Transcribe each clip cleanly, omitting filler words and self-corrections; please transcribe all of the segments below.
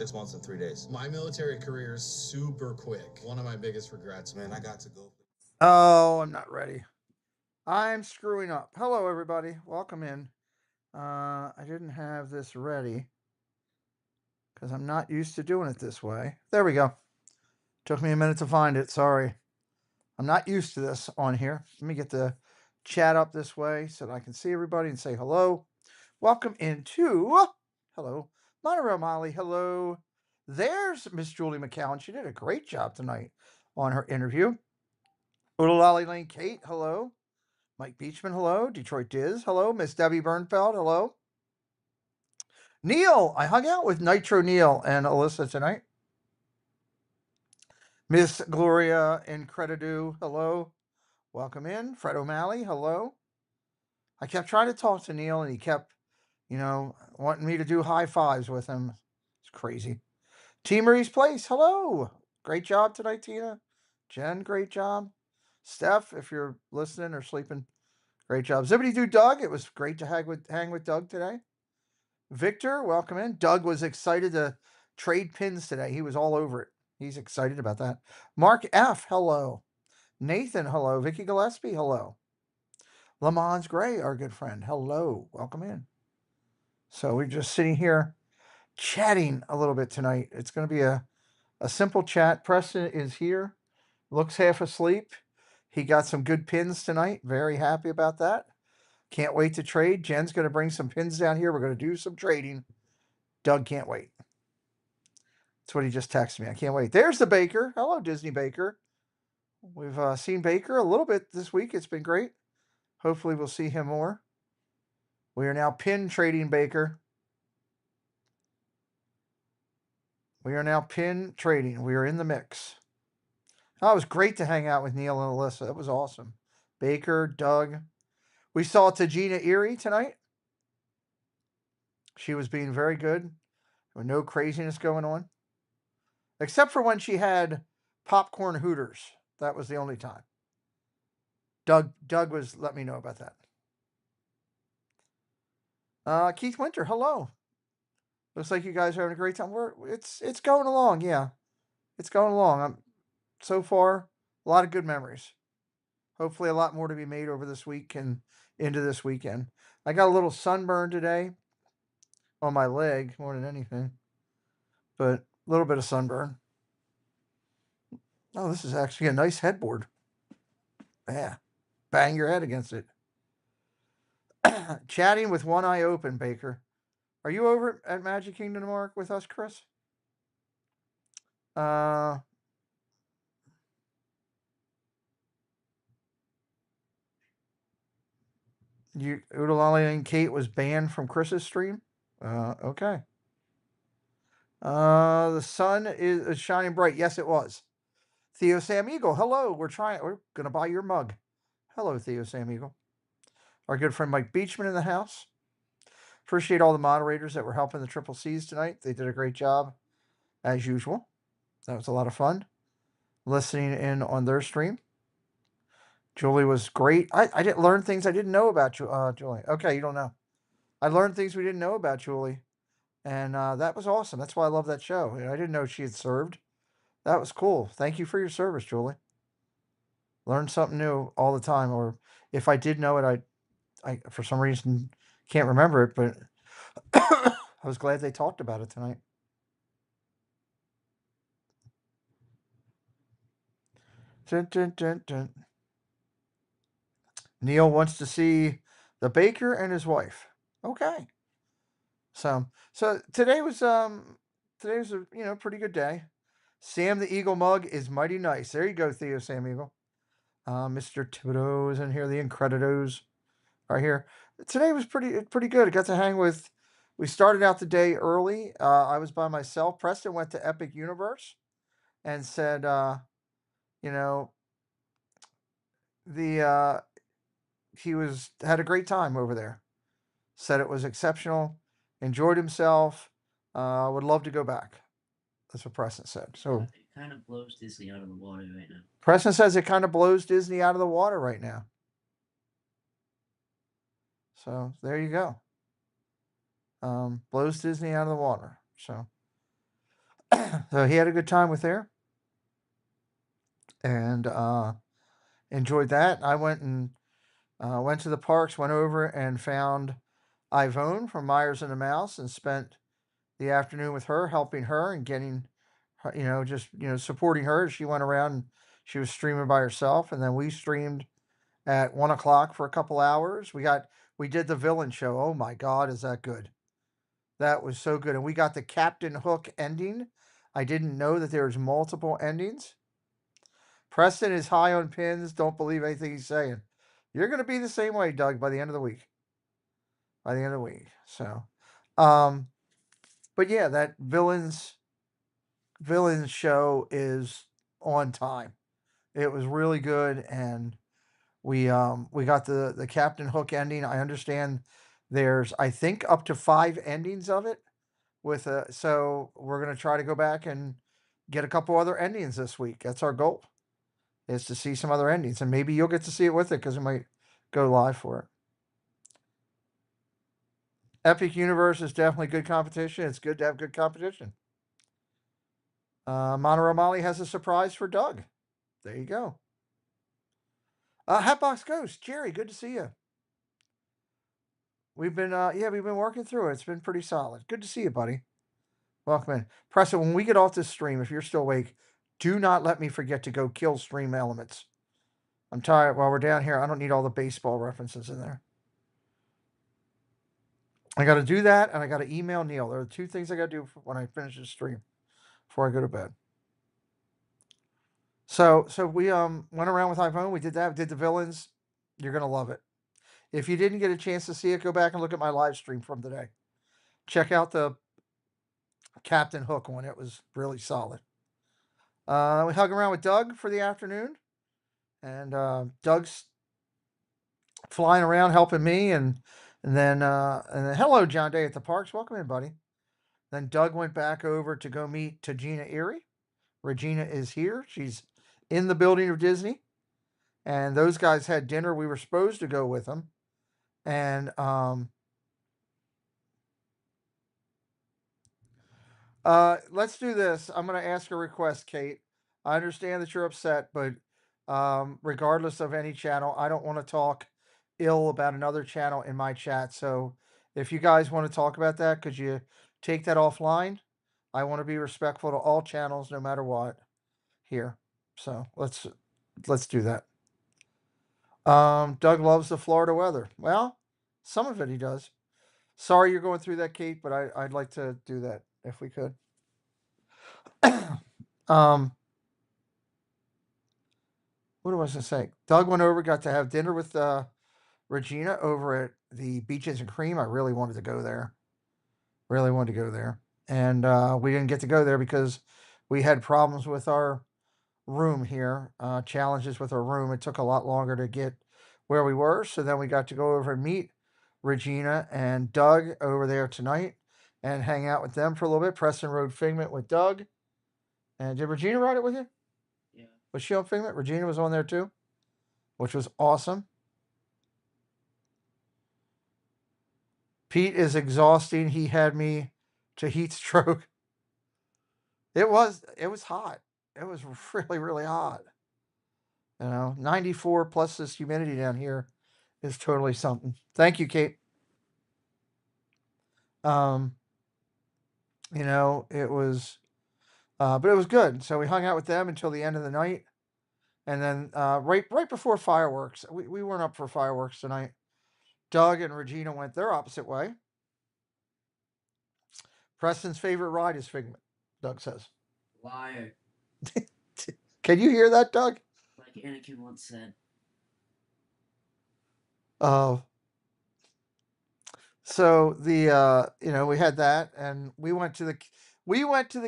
6 months and 3 days. My military career is super quick. One of my biggest regrets, man, I got to go. Oh, I'm not ready. I'm screwing up. Hello, everybody. Welcome in. I didn't have this ready because I'm not used to doing it this way. There we go. Took me a minute to find it. Sorry. I'm not used to this on here. Let me get the chat up this way so that I can see everybody and say hello. Welcome into hello, Monorail Molly. Hello. There's Miss Julie McCowan. She did a great job tonight on her interview. Oodalali Lane Kate. Hello. Mike Beachman. Hello. Detroit Diz. Hello. Miss Debbie Bernfeld. Hello. Neil. I hung out with Nitro Neil and Alyssa tonight. Miss Gloria Incredidu. Hello. Welcome in. Fred O'Malley. Hello. I kept trying to talk to Neil and he kept, wanting me to do high fives with him. It's crazy. T. Marie's Place. Hello. Great job tonight, Tina. Jen, great job. Steph, if you're listening or sleeping, great job. Zippity Doo Doug. It was great to hang with Doug today. Victor, welcome in. Doug was excited to trade pins today. He was all over it. He's excited about that. Mark F. Hello. Nathan, hello. Vicky Gillespie, hello. Lamons Gray, our good friend, hello. Welcome in. So we're just sitting here chatting a little bit tonight. It's going to be a simple chat. Preston is here, looks half asleep. He got some good pins tonight. Very happy about that. Can't wait to trade. Jen's going to bring some pins down here. We're going to do some trading. Doug can't wait. That's what he just texted me. I can't wait. There's the Baker. Hello, Disney Baker. We've seen Baker a little bit this week. It's been great. Hopefully, we'll see him more. We are now pin trading Baker. We are now pin trading. We are in the mix. Oh, it was great to hang out with Neil and Alyssa. That was awesome. Baker, Doug. We saw Tajina Erie tonight. She was being very good. With no craziness going on. Except for when she had popcorn hooters. That was the only time. Doug was let me know about that. Keith Winter, hello. Looks like you guys are having a great time. It's going along, yeah. It's going along. So far, a lot of good memories. Hopefully a lot more to be made over this week and into this weekend. I got a little sunburn today on my leg more than anything. But a little bit of sunburn. Oh, this is actually a nice headboard. Yeah. Bang your head against it. Chatting with one eye open, Baker. Are you over at Magic Kingdom tomorrow with us, Chris? Udalali and Kate was banned from Chris's stream? Okay. The sun is shining bright. Yes, it was. Theo Sam Eagle, hello. We're gonna buy your mug. Hello, Theo Sam Eagle. Our good friend Mike Beachman in the house. Appreciate all the moderators that were helping the Triple C's tonight. They did a great job, as usual. That was a lot of fun. Listening in on their stream. Julie was great. I didn't learn things I didn't know about Julie. Okay, you don't know. I learned things we didn't know about Julie. And that was awesome. That's why I love that show. I didn't know she had served. That was cool. Thank you for your service, Julie. Learn something new all the time. Or if I did know it, I for some reason can't remember it, but I was glad they talked about it tonight. Dun, dun, dun, dun. Neil wants to see the baker and his wife. Okay. So today was a pretty good day. Sam the Eagle mug is mighty nice. There you go, Theo Sam Eagle. Mr. Thibodeau's in here. The Incredidos are here. Today was pretty good. I got to hang with. We started out the day early. I was by myself. Preston went to Epic Universe, and said, the he had a great time over there. Said it was exceptional. Enjoyed himself. Would love to go back. That's what Preston said. So it kind of blows Disney out of the water right now. Preston says it kind of blows Disney out of the water right now. So there you go. Blows Disney out of the water. So So he had a good time with there, and enjoyed that. I went to the parks, went over and found Ivone from Myers and the Mouse, and spent the afternoon with her, helping her and getting, just supporting her as she went around. And she was streaming by herself, and then we streamed at 1 o'clock for a couple hours. We did the villain show. Oh my God, is that good? That was so good, and we got the Captain Hook ending. I didn't know that there was multiple endings. Preston is high on pins. Don't believe anything he's saying. You're going to be the same way, Doug, by the end of the week. So, but yeah, that villains show is on time. It was really good, and we got the Captain Hook ending. I understand there's, I think, up to 5 endings of it. So we're gonna try to go back and get a couple other endings this week. That's our goal, is to see some other endings, and maybe you'll get to see it with it because we might go live for it. Epic Universe is definitely good competition. It's good to have good competition. Monterey Molly has a surprise for Doug. There you go. Hatbox Ghost, Jerry, good to see you. We've been working through it. It's been pretty solid. Good to see you, buddy. Welcome in. Preston, when we get off this stream, if you're still awake, do not let me forget to go kill stream elements. I'm tired. While we're down here, I don't need all the baseball references in there. I got to do that, and I got to email Neil. There are 2 things I got to do when I finish this stream before I go to bed. So we went around with iPhone. We did that. We did the villains. You're gonna love it. If you didn't get a chance to see it, go back and look at my live stream from today. Check out the Captain Hook one. It was really solid. We hung around with Doug for the afternoon, and Doug's flying around helping me, and then hello, John Day at the parks. Welcome in, buddy. Then Doug went back over to go meet Regina Erie. Regina is here. She's in the building of Disney, and those guys had dinner. We were supposed to go with them, and let's do this. I'm going to ask a request, Kate. I understand that you're upset, but regardless of any channel, I don't want to talk ill about another channel in my chat. So if you guys want to talk about that, could you take that offline? I want to be respectful to all channels, no matter what, here. So let's do that. Doug loves the Florida weather. Well, some of it he does. Sorry you're going through that, Kate, but I'd like to do that if we could. What was I going to say? Doug went over, got to have dinner with Regina over at the Beaches and Cream. I really wanted to go there. And we didn't get to go there because we had problems with our room here, challenges with our room. It took a lot longer to get where we were. So then we got to go over and meet Regina and Doug over there tonight and hang out with them for a little bit. Preston rode Figment with Doug. And did Regina ride it with you? Yeah. Was she on Figment? Regina was on there too, which was awesome. Pete is exhausting. He had me to heat stroke. It was hot. It was really, really hot. 94 plus this humidity down here is totally something. Thank you, Kate. It was, but it was good. So we hung out with them until the end of the night. And then right before fireworks, we weren't up for fireworks tonight. Doug and Regina went their opposite way. Preston's favorite ride is Figment, Doug says. Liar. Can you hear that, Doug? Like Anakin once said. So the we had that, and we went to the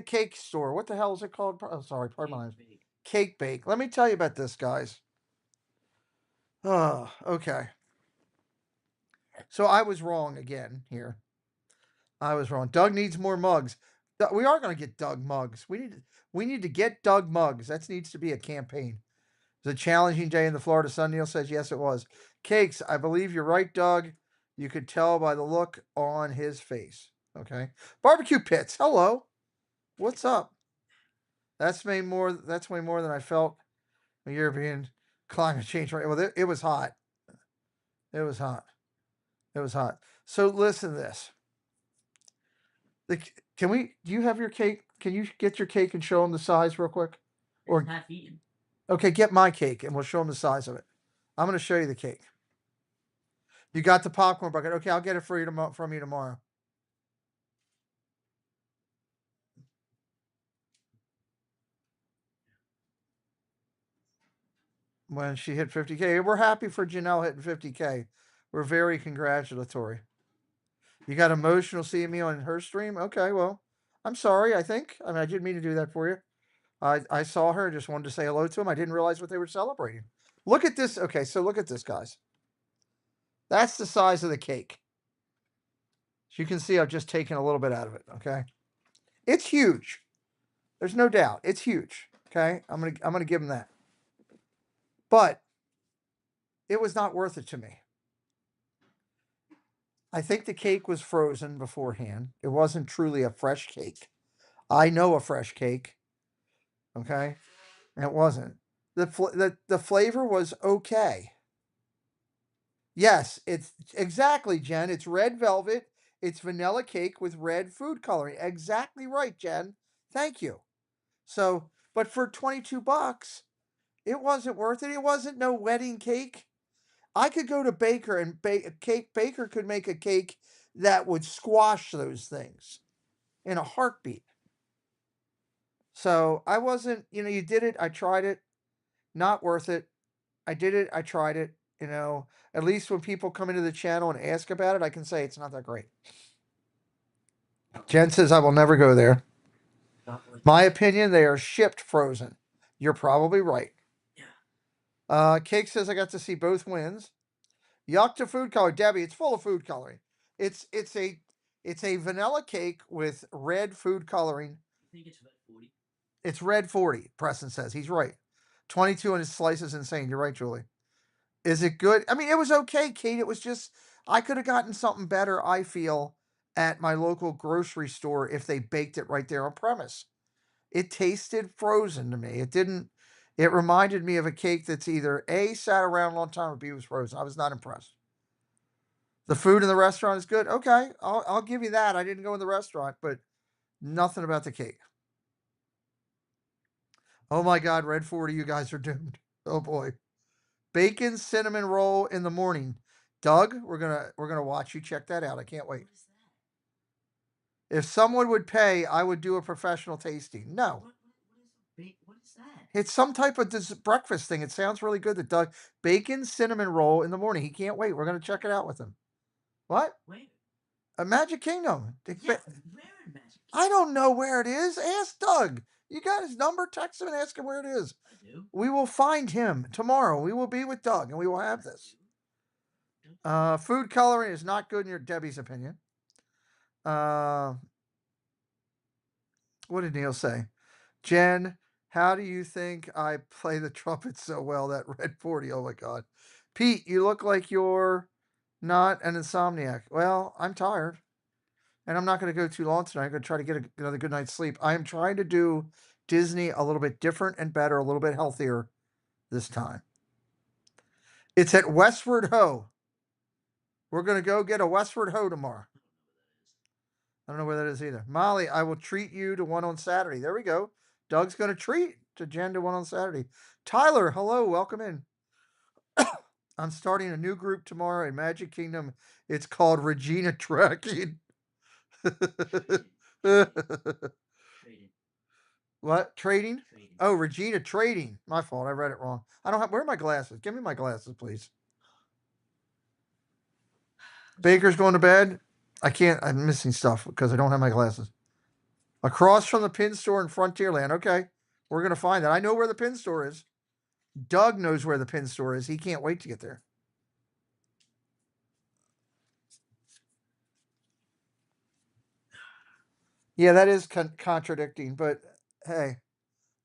cake store. What the hell is it called? Oh, sorry, pardon my Cake Bake. Let me tell you about this, guys. Oh, okay. So I was wrong again here. I was wrong. Doug needs more mugs. We are going to get Doug mugs. We need to get Doug mugs. That needs to be a campaign. It was a challenging day in the Florida sun. Neil says, yes, it was. Cakes, I believe you're right, Doug. You could tell by the look on his face. Okay. Barbecue Pits, hello. What's up? That's way more than I felt a European climate change. Right? Well, it was hot. It was hot. It was hot. So listen to this. Can we? Do you have your cake? Can you get your cake and show them the size real quick? Or half eaten. Okay, get my cake and we'll show them the size of it. I'm going to show you the cake. You got the popcorn bucket. Okay, I'll get it for you from you tomorrow. When she hit 50K. We're happy for Janelle hitting 50K. We're very congratulatory. You got emotional seeing me on her stream? Okay, well, I'm sorry, I think. I mean, I didn't mean to do that for you. I saw her, just wanted to say hello to him. I didn't realize what they were celebrating. Look at this. Okay, so look at this, guys. That's the size of the cake. As you can see, I've just taken a little bit out of it, okay? It's huge. There's no doubt. It's huge. Okay? I'm gonna give him that. But it was not worth it to me. I think the cake was frozen beforehand. It wasn't truly a fresh cake. I know a fresh cake. Okay? And it wasn't. The flavor was okay. Yes, it's exactly, Jen. It's red velvet. It's vanilla cake with red food coloring. Exactly right, Jen. Thank you. So, but for $22, it wasn't worth it. It wasn't no wedding cake. I could go to Baker and bake a cake. Baker could make a cake that would squash those things in a heartbeat. So I wasn't, you did it. I tried it. Not worth it. I did it. I tried it. At least when people come into the channel and ask about it, I can say it's not that great. Jen says I will never go there. My opinion, they are shipped frozen. You're probably right. Yeah. Cake says I got to see both wins. Yuck to food coloring. Debbie, it's full of food coloring. It's a vanilla cake with red food coloring. I think it's red 40. It's red 40, Preston says. He's right. 22 in his slice is insane. You're right, Julie. Is it good? I mean, it was okay, Kate. It was just, I could have gotten something better, I feel, at my local grocery store if they baked it right there on premise. It tasted frozen to me. It reminded me of a cake that's either A, sat around a long time, or B, was frozen. I was not impressed. The food in the restaurant is good. Okay, I'll give you that. I didn't go in the restaurant, but nothing about the cake. Oh my God, Red 40, you guys are doomed. Oh boy. Bacon cinnamon roll in the morning. Doug, we're gonna watch you check that out. I can't wait. What is that? If someone would pay, I would do a professional tasting. No. What is that? It's some type of this breakfast thing. It sounds really good. That Doug bacon cinnamon roll in the morning. He can't wait. We're gonna check it out with him. What? Where? A Magic Kingdom. Yeah, where in Magic? I don't know where it is. Ask Doug. You got his number? Text him and ask him where it is. I do. We will find him tomorrow. We will be with Doug and we will have this. Food coloring is not good in your Debbie's opinion. What did Neil say? Jen, how do you think I play the trumpet so well? That red 40. Oh my God. Pete, you look like you're not an insomniac. Well, I'm tired. And I'm not going to go too long tonight. I'm going to try to get another good night's sleep. I am trying to do Disney a little bit different and better, a little bit healthier this time. It's at Westward Ho. We're going to go get a Westward Ho tomorrow. I don't know where that is either. Molly, I will treat you to one on Saturday. There we go. Doug's going to treat to Jen to one on Saturday. Tyler, hello. Welcome in. I'm starting a new group tomorrow in Magic Kingdom. It's called Regina Tracking. Trading. What? Trading? Trading. Oh, Regina Trading. My fault. I read it wrong. I don't have. Where are my glasses? Give me my glasses, please. Baker's going to bed. I can't. I'm missing stuff because I don't have my glasses. Across from the pin store in Frontierland. Okay. We're going to find that. I know where the pin store is. Doug knows where the pin store is. He can't wait to get there. Yeah, that is contradicting, but hey.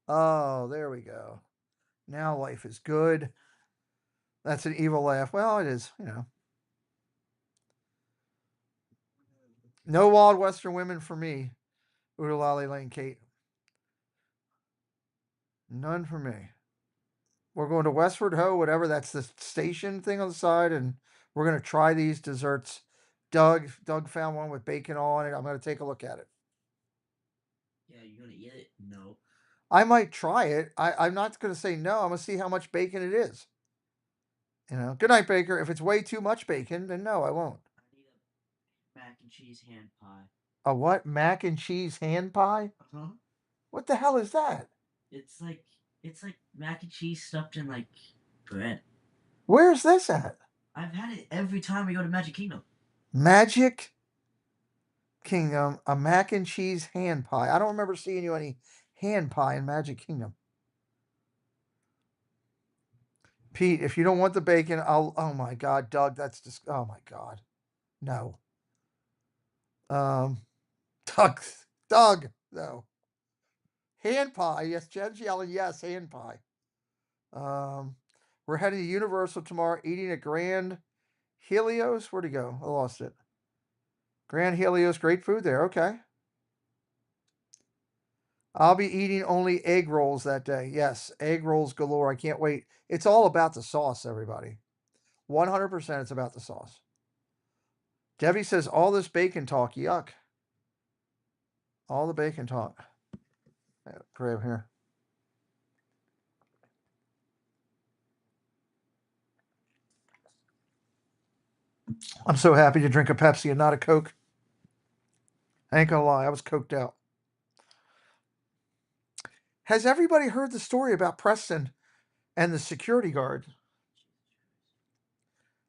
Oh, there we go. Now life is good. That's an evil laugh. Well, it is, No Wild Western Women for me. Oodalali Lane Kate. None for me. We're going to Westward Ho, whatever. That's the station thing on the side, and we're gonna try these desserts. Doug found one with bacon on it. I'm gonna take a look at it. Yeah, you're gonna eat it? No. I might try it. I'm not gonna say no. I'm gonna see how much bacon it is. Good night, Baker. If it's way too much bacon, then no, I won't. I need a mac and cheese hand pie. A what? Mac and cheese hand pie? Huh? What the hell is that? It's like mac and cheese stuffed in like bread. Where's this at? I've had it every time we go to Magic Kingdom. Magic Kingdom, a mac and cheese hand pie. I don't remember seeing you any hand pie in Magic Kingdom. Pete, if you don't want the bacon, I'll. Oh my God, Doug, that's just. Oh my God, no. Doug, no. Hand pie, yes. Jen's yelling, yes, hand pie. We're heading to Universal tomorrow, eating at Grand Helios. Where'd he go? I lost it. Grand Helios, great food there. Okay. I'll be eating only egg rolls that day. Yes, egg rolls galore. I can't wait. It's all about the sauce, everybody. 100% it's about the sauce. Debbie says, all this bacon talk, yuck. All the bacon talk. Grab here. I'm so happy to drink a Pepsi and not a Coke. I ain't gonna lie, I was coked out. Has everybody heard the story about Preston and the security guard?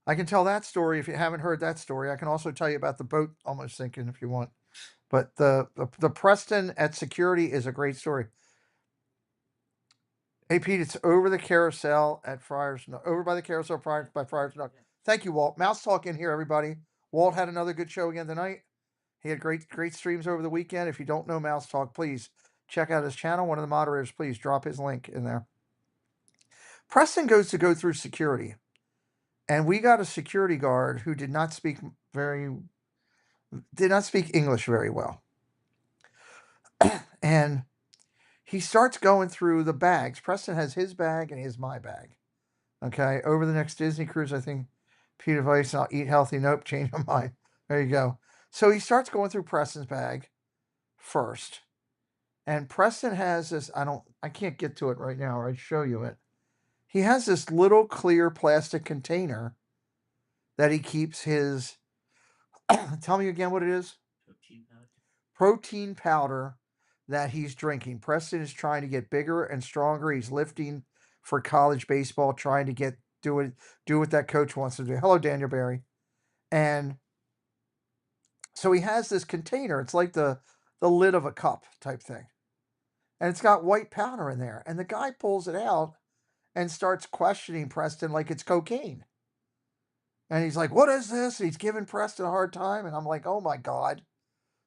I can tell that story if you haven't heard that story. I can also tell you about the boat almost sinking if you want. But the Preston at security is a great story. Hey Pete, it's over the carousel at Friars. No, over by the carousel by Friars. No. Thank you, Walt. Mouse Talk in here, everybody. Walt had another good show again tonight. He had great streams over the weekend. If you don't know Mouse Talk, please check out his channel. One of the moderators, please drop his link in there. Preston go through security, and we got a security guard who did not speak English very well. And he starts going through the bags. Preston has his bag and he has my bag. Okay, over the next Disney cruise, I think Peter Weiss, I'll eat healthy. Nope, change my mind. There you go. So he starts going through Preston's bag first. And Preston has this, I can't get to it right now, or I'd show you it. He has this little clear plastic container that he keeps his, tell me again what it is? Protein powder that he's drinking. Preston is trying to get bigger and stronger. He's lifting for college baseball, trying to do what that coach wants to do. Hello, Daniel Barry. And so he has this container. It's like the lid of a cup type thing. And it's got white powder in there. And the guy pulls it out and starts questioning Preston like it's cocaine. And he's like, what is this? And he's giving Preston a hard time. And I'm like, oh my God.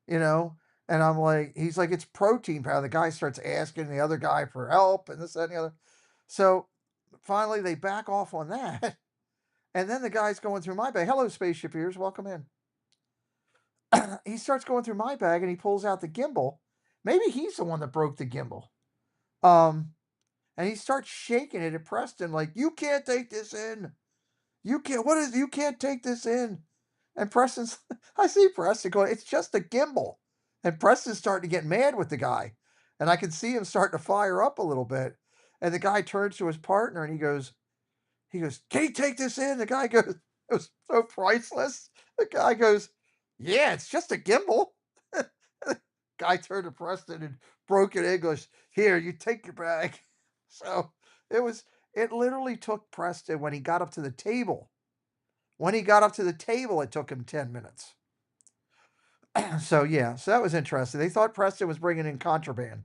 And I'm like, he's like, it's protein powder. The guy starts asking the other guy for help and this, that, and the other. So finally they back off on that. And then the guy's going through my bag. Hello, Spaceship Ears. Welcome in. He starts going through my bag and he pulls out the gimbal. Maybe he's the one that broke the gimbal. And he starts shaking it at Preston like, you can't take this in. You can't take this in. And I see Preston going, it's just a gimbal. And Preston's starting to get mad with the guy. And I can see him starting to fire up a little bit. And the guy turns to his partner and he goes, can you take this in? The guy goes, it was so priceless. The guy goes, yeah, it's just a gimbal. The guy turned to Preston in broken English, here, you take your bag. So it literally took Preston when he got up to the table. It took him 10 minutes. So that was interesting. They thought Preston was bringing in contraband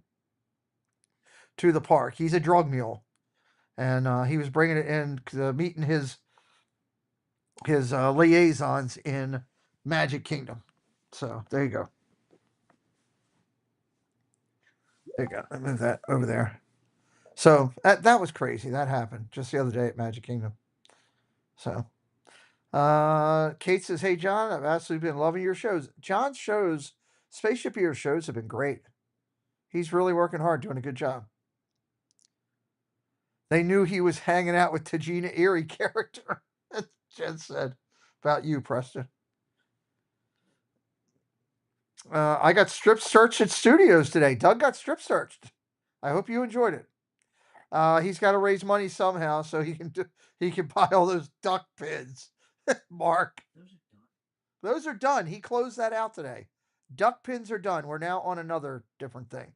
to the park. He's a drug mule. And he was bringing it in, meeting his liaisons in Magic Kingdom. So there you go. There you go. I moved that over there. So that was crazy. That happened just the other day at Magic Kingdom. So Kate says, hey, John, I've absolutely been loving your shows. John's shows, Spaceship Ears shows have been great. He's really working hard, doing a good job. They knew he was hanging out with Tajina Erie character. Jen said about you, Preston. I got strip searched at studios today. Doug got strip searched. I hope you enjoyed it. He's got to raise money somehow so he can buy all those duck pins. Mark, those are done. He closed that out today. Duck pins are done. We're now on another different thing.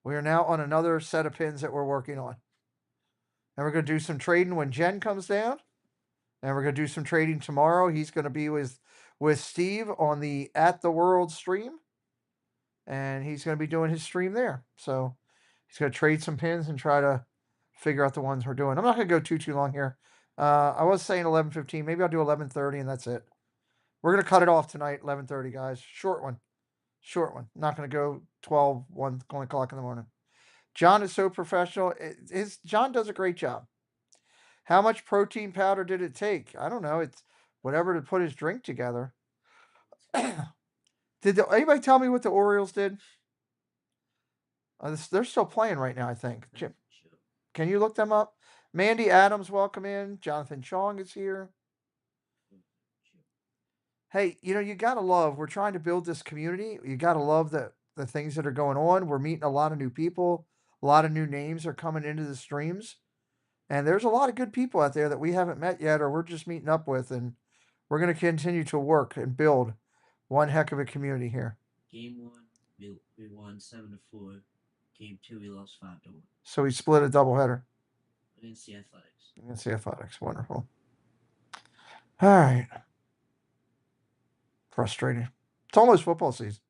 We are now on another set of pins that we're working on. And we're going to do some trading when Jen comes down. And we're going to do some trading tomorrow. He's going to be with Steve on the At the World stream. And he's going to be doing his stream there. So he's going to trade some pins and try to figure out the ones we're doing. I'm not going to go too long here. I was saying 11:15. Maybe I'll do 11:30 and that's it. We're going to cut it off tonight, 11:30, guys. Short one. Not going to go 12, 1 o'clock in the morning. John is so professional. John does a great job. How much protein powder did it take? I don't know. It's whatever to put his drink together. Did anybody tell me what the Orioles did? They're still playing right now, I think. Jim, can you look them up? Mandy Adams, welcome in. Jonathan Chong is here. Hey, you got to love, we're trying to build this community. You got to love the things that are going on. We're meeting a lot of new people. A lot of new names are coming into the streams. And there's a lot of good people out there that we haven't met yet or we're just meeting up with. And we're going to continue to work and build one heck of a community here. Game 1, we won 7-4. Game 2, we lost 5-1. So we split a doubleheader. Against the Athletics. Wonderful. All right. Frustrating. It's almost football season.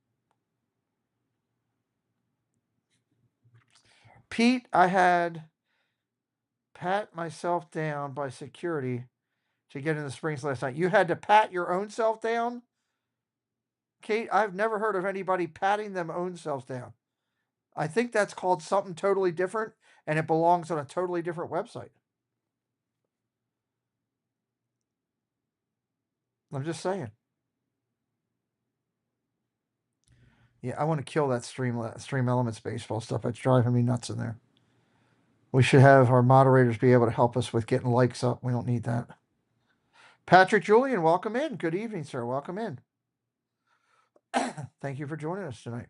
Pete, I had pat myself down by security to get in the Springs last night. You had to pat your own self down? Kate, I've never heard of anybody patting them own selves down. I think that's called something totally different, and it belongs on a totally different website. I'm just saying. Yeah, I want to kill that Stream Elements baseball stuff. It's driving me nuts in there. We should have our moderators be able to help us with getting likes up. We don't need that. Patrick Julian, welcome in. Good evening, sir. Welcome in. Thank you for joining us tonight.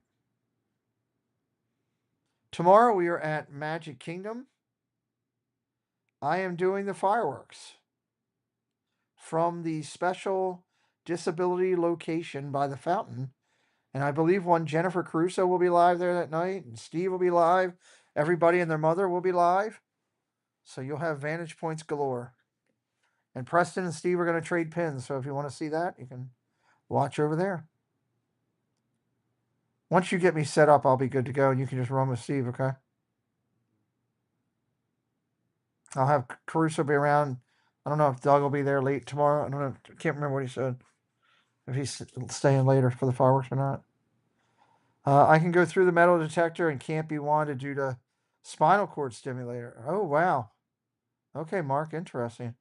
Tomorrow we are at Magic Kingdom. I am doing the fireworks from the special disability location by the fountain. And I believe one Jennifer Caruso will be live there that night, and Steve will be live. Everybody and their mother will be live. So you'll have vantage points galore. And Preston and Steve are going to trade pins. So if you want to see that, you can watch over there. Once you get me set up, I'll be good to go, and you can just run with Steve, okay? I'll have Caruso be around. I don't know if Doug will be there late tomorrow. I don't know. I can't remember what he said. If he's staying later for the fireworks or not. I can go through the metal detector and can't be wanted due to spinal cord stimulator. Oh, wow. Okay, Mark, interesting.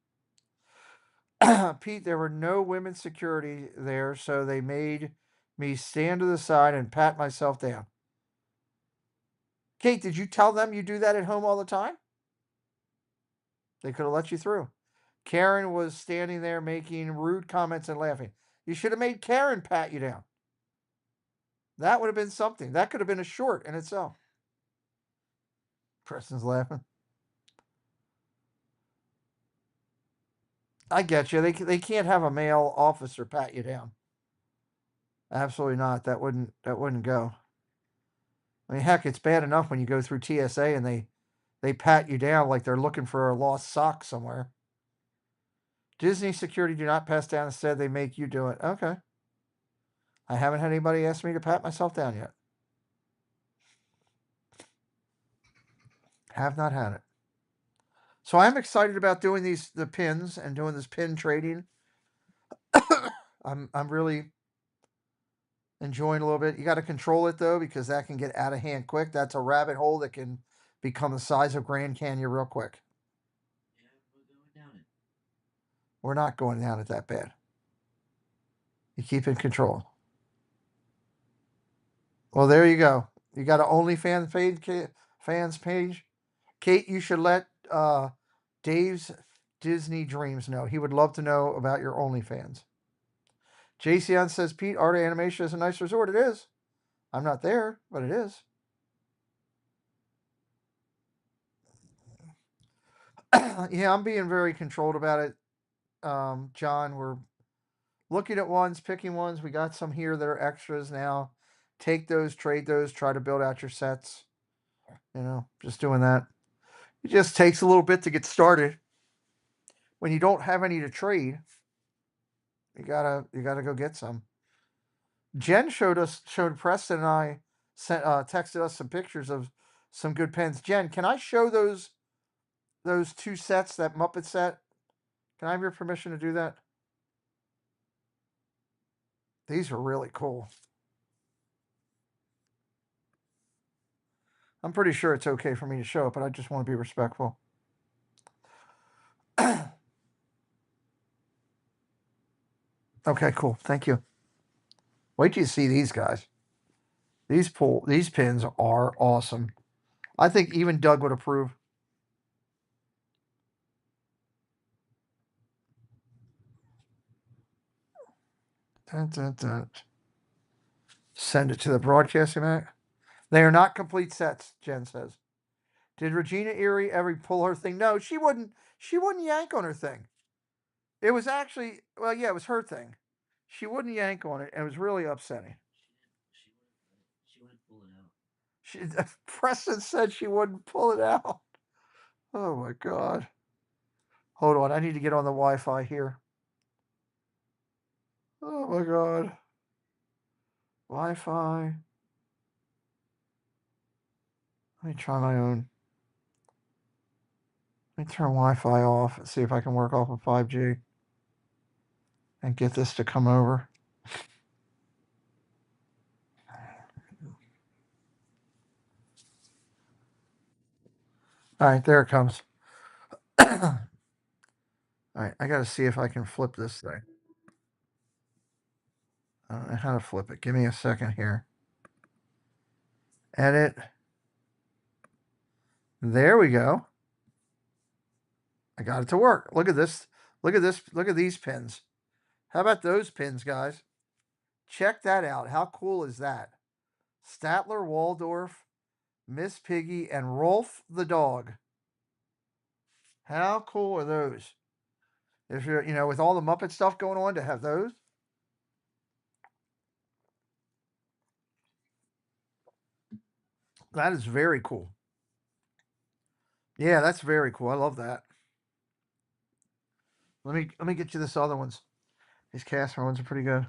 Pete, there were no women security there, so they made me stand to the side and pat myself down. Kate, did you tell them you do that at home all the time? They could have let you through. Karen was standing there making rude comments and laughing. You should have made Karen pat you down. That would have been something. That could have been a short in itself. Preston's laughing. I get you. They can't have a male officer pat you down. Absolutely not. That wouldn't go. I mean, heck, it's bad enough when you go through TSA and they pat you down like they're looking for a lost sock somewhere. Disney security do not pass down. Instead, they make you do it. Okay. I haven't had anybody ask me to pat myself down yet. Have not had it. So I'm excited about doing the pins and doing this pin trading. I'm really enjoying a little bit. You got to control it though, because that can get out of hand quick. That's a rabbit hole that can become the size of Grand Canyon real quick. Yeah, we're going down it. We're not going down it that bad. You keep in control. Well, there you go. You got an OnlyFans page, fans page. Kate, you should let Dave's Disney dreams know. He would love to know about your OnlyFans. JCN says, Pete, Art Animation is a nice resort. It is. I'm not there, but it is. Yeah, I'm being very controlled about it. John, we're looking at ones, picking ones. We got some here that are extras now. Take those, trade those, try to build out your sets. Just doing that. It just takes a little bit to get started. When you don't have any to trade, you gotta go get some. Jen showed Preston and I texted us some pictures of some good pens. Jen, can I show those two sets, that Muppet set? Can I have your permission to do that? These are really cool. I'm pretty sure it's okay for me to show it, but I just want to be respectful. Okay, cool. Thank you. Wait till you see these guys. These pins are awesome. I think even Doug would approve. Dun, dun, dun. Send it to the broadcasting Mac. They are not complete sets, Jen says. Did Regina Erie ever pull her thing? No, she wouldn't. She wouldn't yank on her thing. It was actually, well, yeah, it was her thing. She wouldn't yank on it, and it was really upsetting. She wouldn't pull it out. Preston said she wouldn't pull it out. Oh my God. Hold on, I need to get on the Wi-Fi here. Oh my God. Wi-Fi. Let me try my own. Let me turn Wi-Fi off and see if I can work off of 5G and get this to come over. All right, there it comes. All right, I got to see if I can flip this thing. I don't know how to flip it. Give me a second here. Edit. There we go. I got it to work. Look at this. Look at this. Look at these pins. How about those pins, guys? Check that out. How cool is that? Statler, Waldorf, Miss Piggy, and Rolf the dog. How cool are those? If you're, with all the Muppet stuff going on, to have those. That is very cool. Yeah, that's very cool. I love that. Let me get you this other ones. These Casper ones are pretty good.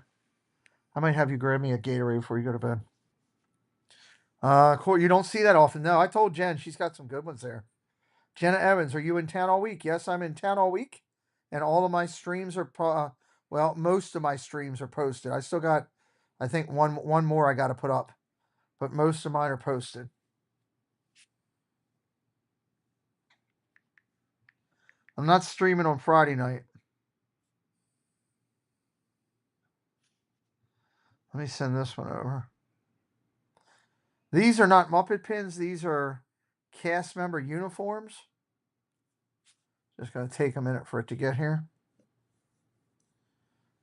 I might have you grab me a Gatorade before you go to bed. Cool. You don't see that often. No, I told Jen she's got some good ones there. Jenna Evans, are you in town all week? Yes, I'm in town all week, and all of my streams are most of my streams are posted. I still got, I think one more I got to put up, but most of mine are posted. I'm not streaming on Friday night. Let me send this one over. These are not Muppet pins. These are cast member uniforms. Just going to take a minute for it to get here.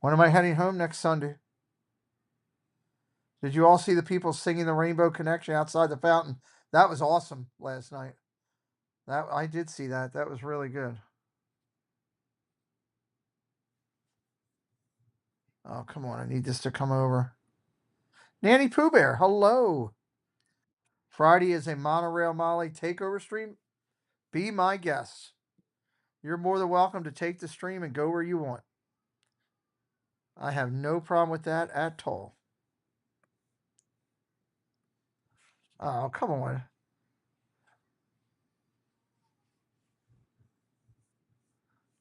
When am I heading home? Next Sunday. Did you all see the people singing the Rainbow Connection outside the fountain? That was awesome last night. I did see that. That was really good. Oh, come on. I need this to come over. Nanny Pooh Bear, hello. Friday is a Monorail Molly takeover stream. Be my guest. You're more than welcome to take the stream and go where you want. I have no problem with that at all. Oh, come on.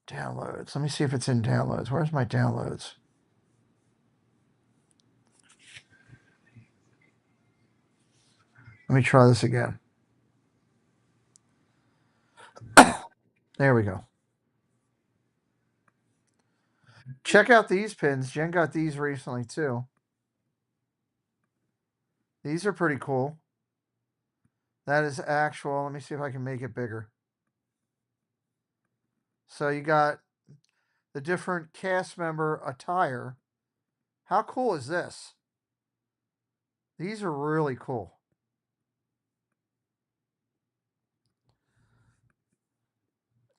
Downloads. Let me see if it's in downloads. Where's my downloads? Let me try this again. There we go. Check out these pins. Jen got these recently too. These are pretty cool. That is actual. Let me see if I can make it bigger. So you got the different cast member attire. How cool is this? These are really cool.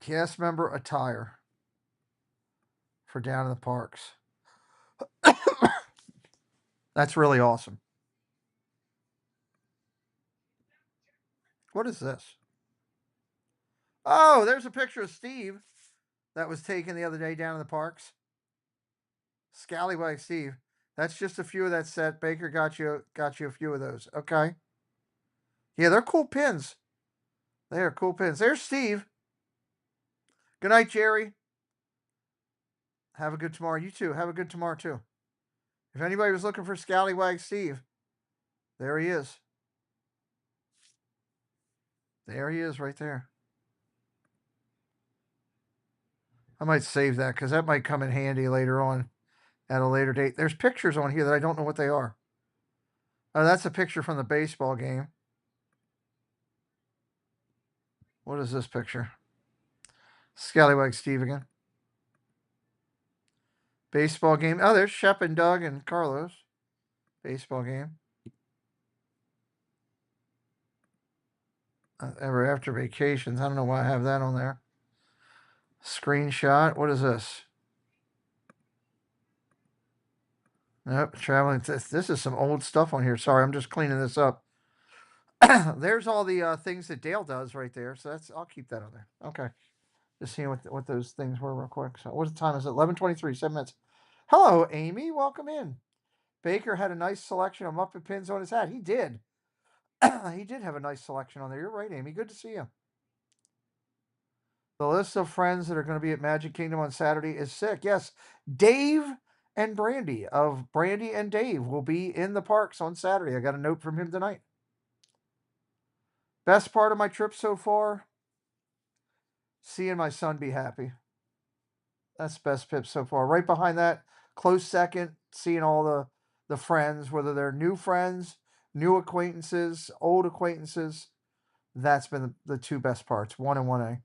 Cast member attire for down in the parks. That's really awesome. What is this? Oh, there's a picture of Steve that was taken the other day down in the parks. Scallywag Steve. That's just a few of that set. Baker got you a few of those. Okay. Yeah, they're cool pins. They are cool pins. There's Steve. Good night, Jerry. Have a good tomorrow. You too. Have a good tomorrow too. If anybody was looking for Scallywag Steve, there he is. There he is right there. I might save that because that might come in handy later on at a later date. There's pictures on here that I don't know what they are. Oh, that's a picture from the baseball game. What is this picture? Scallywag Steve again. Baseball game. Oh, there's Shep and Doug and Carlos. Baseball game. Ever after vacations. I don't know why I have that on there. Screenshot. What is this? Nope. Traveling. This is some old stuff on here. Sorry, I'm just cleaning this up. There's all the things that Dale does right there. So I'll keep that on there. Okay. Just seeing what those things were real quick. So what time is it? 11:23, 7 minutes. Hello, Amy. Welcome in. Baker had a nice selection of Muppet pins on his hat. He did. He did have a nice selection on there. You're right, Amy. Good to see you. The list of friends that are going to be at Magic Kingdom on Saturday is sick. Yes, Dave and Brandy of Brandy and Dave will be in the parks on Saturday. I got a note from him tonight. Best part of my trip so far? Seeing my son be happy. That's best pip so far. Right behind that, close second, seeing all the friends, whether they're new friends, new acquaintances, old acquaintances. That's been the two best parts, 1 and 1A.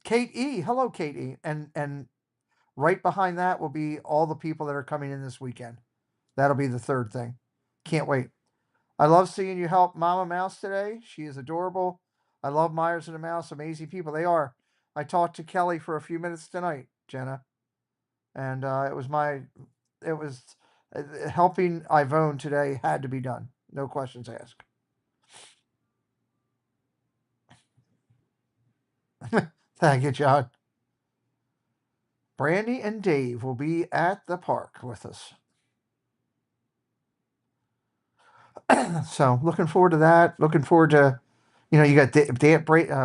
Kate E. Hello, Kate E. And right behind that will be all the people that are coming in this weekend. That'll be the third thing. Can't wait. I love seeing you help Mama Mouse today. She is adorable. I love Myers and the Mouse. Amazing people. They are. I talked to Kelly for a few minutes tonight, Jenna. And it was helping Ivone today had to be done. No questions asked. Thank you, John. Brandy and Dave will be at the park with us. So looking forward to that. Looking forward to, you got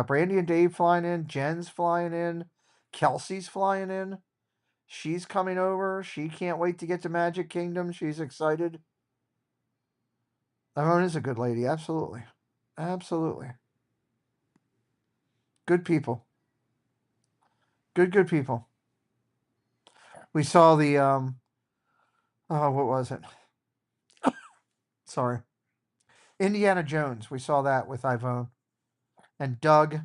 Brandy and Dave flying in. Jen's flying in. Kelsey's flying in. She's coming over. She can't wait to get to Magic Kingdom. She's excited. Ivone is a good lady. Absolutely. Absolutely. Good people. Good people. We saw the what was it? Sorry. Indiana Jones. We saw that with Ivone. And Doug.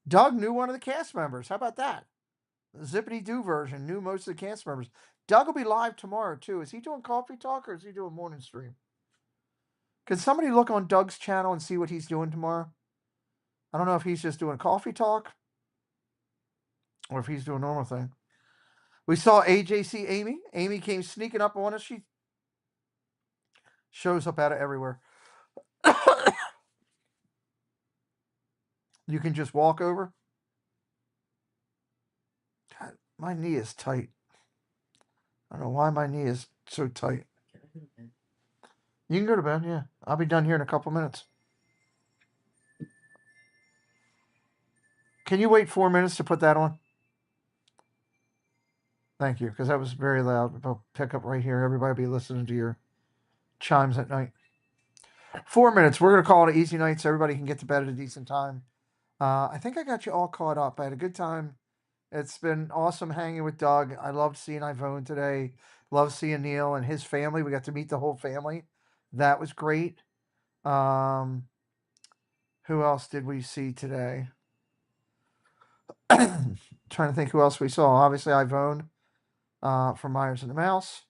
Doug knew one of the cast members. How about that? The Zippity Doo version knew most of the cast members. Doug will be live tomorrow too. Is he doing Coffee Talk or is he doing morning stream? Could somebody look on Doug's channel and see what he's doing tomorrow? I don't know if he's just doing Coffee Talk or if he's doing a normal thing. We saw AJC Amy. Amy came sneaking up on us. She shows up out of everywhere. You can just walk over. God, my knee is tight. I don't know why my knee is so tight. You can go to bed, yeah. I'll be done here in a couple minutes. Can you wait 4 minutes to put that on? Thank you, because that was very loud. I'll pick up right here. Everybody will be listening to your chimes at night. 4 minutes. We're going to call it an easy night so everybody can get to bed at a decent time. I think I got you all caught up. I had a good time. It's been awesome hanging with Doug. I loved seeing Ivone today. Loved seeing Neil and his family. We got to meet the whole family. That was great. Who else did we see today? Trying to think who else we saw. Obviously, Ivone from Myers and the Mouse.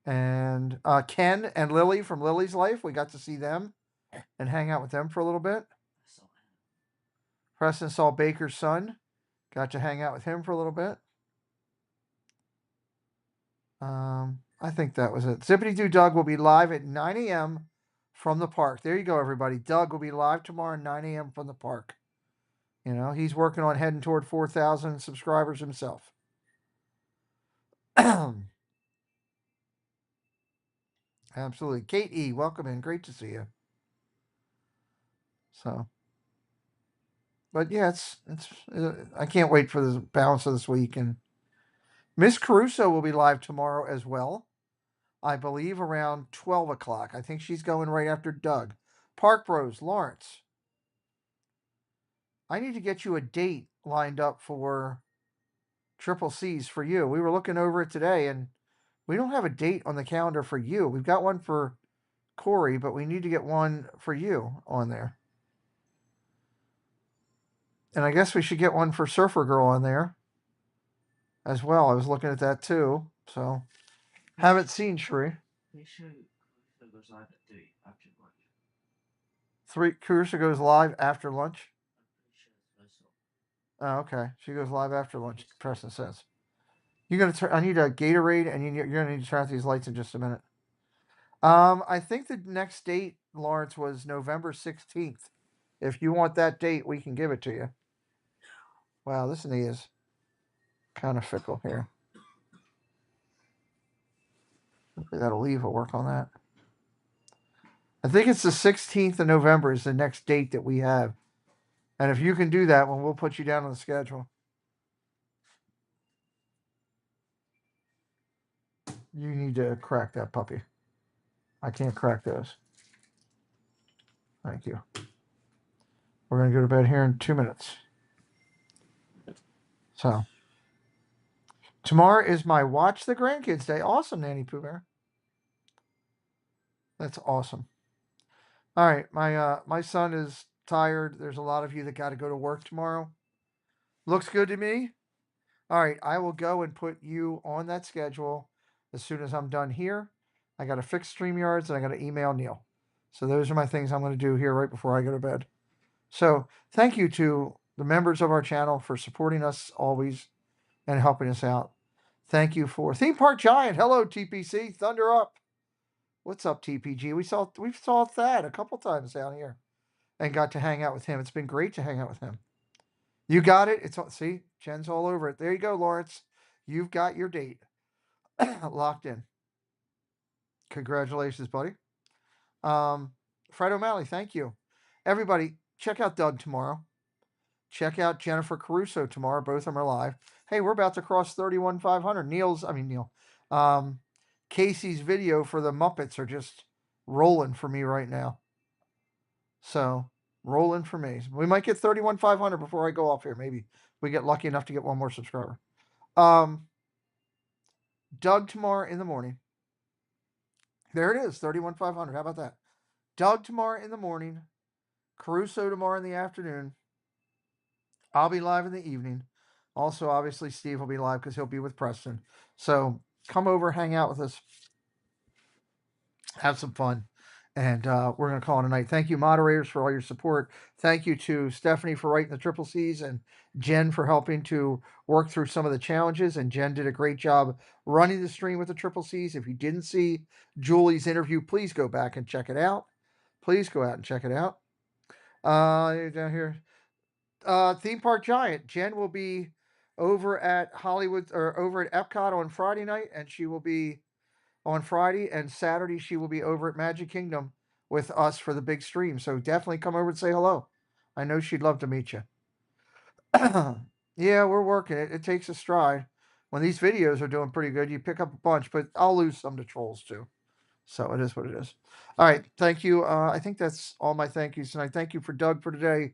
And Ken and Lily from Lily's Life. We got to see them and hang out with them for a little bit. Preston saw Baker's son. Got to hang out with him for a little bit. I think that was it. Zippity Doo Doug will be live at 9 a.m. from the park. There you go, everybody. Doug will be live tomorrow at 9 a.m. from the park. You know, he's working on heading toward 4,000 subscribers himself. Absolutely. Kate E., welcome in. Great to see you. So, but yeah, it's I can't wait for the balance of this week. And Miss Caruso will be live tomorrow as well. I believe around 12 o'clock. I think she's going right after Doug. Park Bros, Lawrence. I need to get you a date lined up for Triple C's for you. We were looking over it today, and we don't have a date on the calendar for you. We've got one for Corey, but we need to get one for you on there. And I guess we should get one for Surfer Girl on there as well. I was looking at that too. So, haven't seen Shri. Caruso goes live after lunch. Oh, okay. She goes live after lunch, Preston says. You're gonna turn. I need a Gatorade, and you're gonna need to turn out these lights in just a minute. I think the next date, Lawrence, was November 16th. If you want that date, we can give it to you. Wow, this knee is kind of fickle here. Hopefully that'll leave. We'll work on that. I think it's the 16th of November is the next date that we have. And if you can do that one, we'll put you down on the schedule. You need to crack that puppy. I can't crack those. Thank you. We're going to go to bed here in 2 minutes. So, tomorrow is my Watch the Grandkids Day. Awesome, Nanny Pooh Bear. That's awesome. All right, my son is tired. There's a lot of you that got to go to work tomorrow. Looks good to me. All right, I will go and put you on that schedule as soon as I'm done here. I got to fix StreamYards and I got to email Neil. So those are my things I'm going to do here right before I go to bed. So thank you to the members of our channel for supporting us always and helping us out. Thank you for Theme Park Giant. Hello, TPC. Thunder up. What's up, TPG? We saw Thad a couple times down here and got to hang out with him. It's been great to hang out with him. You got it. See, Jen's all over it. There you go, Lawrence. You've got your date locked in. Congratulations, buddy. Fred O'Malley, thank you. Everybody, check out Doug tomorrow. Check out Jennifer Caruso tomorrow. Both of them are live. Hey, we're about to cross 31,500. Neil. Casey's video for the Muppets are just rolling for me right now. So, rolling for me. We might get 31,500 before I go off here. Maybe we get lucky enough to get one more subscriber. Doug tomorrow in the morning. There it is, 31,500. How about that? Doug tomorrow in the morning. Caruso tomorrow in the afternoon. I'll be live in the evening. Also, obviously, Steve will be live because he'll be with Preston. So come over, hang out with us. Have some fun. And we're going to call it a night. Thank you, moderators, for all your support. Thank you to Stephanie for writing the Triple C's and Jen for helping to work through some of the challenges. And Jen did a great job running the stream with the Triple C's. If you didn't see Julie's interview, please go back and check it out. Please go out and check it out. Down here. Theme Park Giant. Jen will be over at Hollywood or over at Epcot on Friday night, and she will be on Friday, and Saturday she will be over at Magic Kingdom with us for the big stream. So definitely come over and say hello. I know she'd love to meet you. Yeah, we're working it. It takes a stride. When these videos are doing pretty good, you pick up a bunch, but I'll lose some to trolls too. So it is what it is. All right. Thank you. I think that's all my thank yous tonight. Thank you for Doug for today,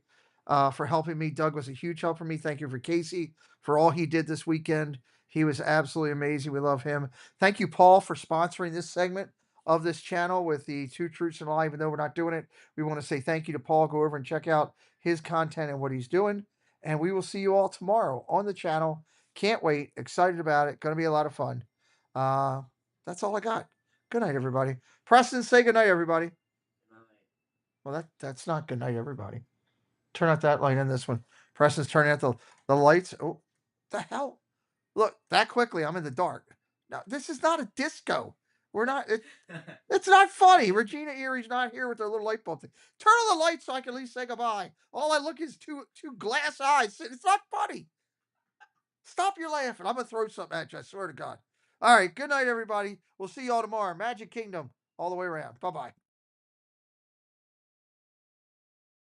for helping me. Doug was a huge help for me. Thank you for Casey for all he did this weekend. He was absolutely amazing. We love him. Thank you, Paul, for sponsoring this segment of this channel with the Two Truths and a Lie. Even though we're not doing it, we want to say thank you to Paul. Go over and check out his content and what he's doing. And we will see you all tomorrow on the channel. Can't wait. Excited about it. Going to be a lot of fun. That's all I got. Good night, everybody. Preston, say good night, everybody. Well, that's not good night, everybody. Turn out that light in this one. Preston's turning out the lights. Oh, the hell! Look, that quickly, I'm in the dark. Now, this is not a disco. We're not. It's not funny. Regina Erie's not here with her little light bulb thing. Turn on the lights so I can at least say goodbye. All I look is two glass eyes. It's not funny. Stop your laughing. I'm gonna throw something at you. I swear to God. All right. Good night, everybody. We'll see y'all tomorrow. Magic Kingdom all the way around. Bye bye.